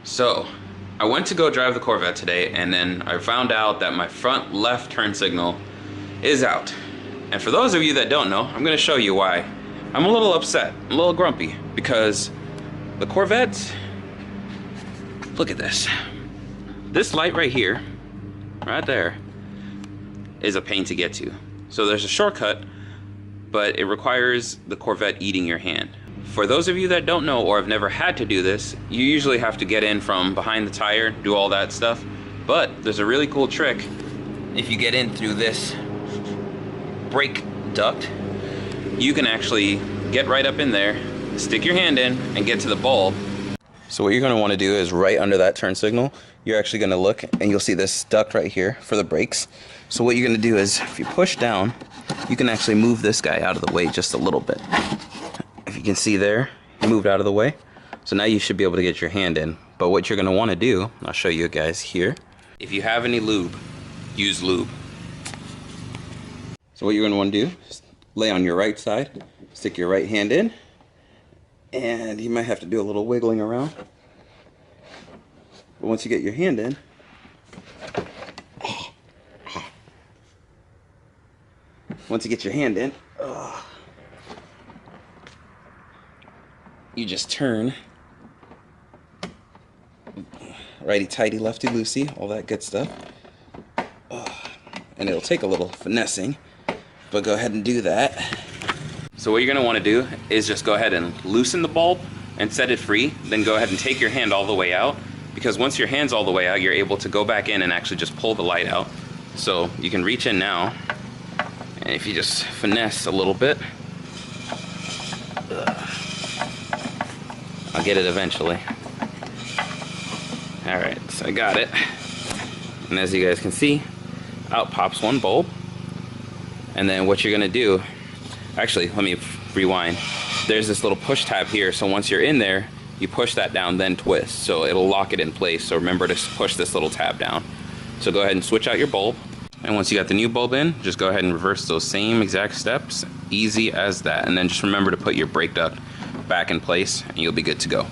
So, I went to go drive the Corvette today, and then I found out that my front left turn signal is out. And for those of you that don't know, I'm going to show you why. I'm a little upset, a little grumpy, because the Corvette, look at this. This light right here, right there, is a pain to get to. So there's a shortcut, but it requires the Corvette eating your hand. For those of you that don't know or have never had to do this, you usually have to get in from behind the tire, do all that stuff. But there's a really cool trick. If you get in through this brake duct, you can actually get right up in there, stick your hand in, and get to the bulb. So what you're going to want to do is right under that turn signal, you're actually going to look and you'll see this duct right here for the brakes. So what you're going to do is, if you push down, you can actually move this guy out of the way just a little bit. If you can see there, he moved out of the way. So now you should be able to get your hand in. But what you're going to want to do, I'll show you guys here. If you have any lube, use lube. So what you're going to want to do is lay on your right side, stick your right hand in, and you might have to do a little wiggling around. But once you get your hand in, you just turn, righty tighty, lefty loosey, all that good stuff. And it'll take a little finessing, but go ahead and do that. So what you're gonna wanna do is just go ahead and loosen the bulb and set it free, then go ahead and take your hand all the way out, because once your hand's all the way out, you're able to go back in and actually just pull the light out. So you can reach in now, and if you just finesse a little bit, I'll get it eventually. Alright, so I got it. And as you guys can see, out pops one bulb. And then what you're gonna do, actually, let me rewind. There's this little push tab here, so once you're in there, you push that down, then twist. So it'll lock it in place, so remember to push this little tab down. So go ahead and switch out your bulb. And once you got the new bulb in, just go ahead and reverse those same exact steps. Easy as that. And then just remember to put your brake duct back in place and you'll be good to go.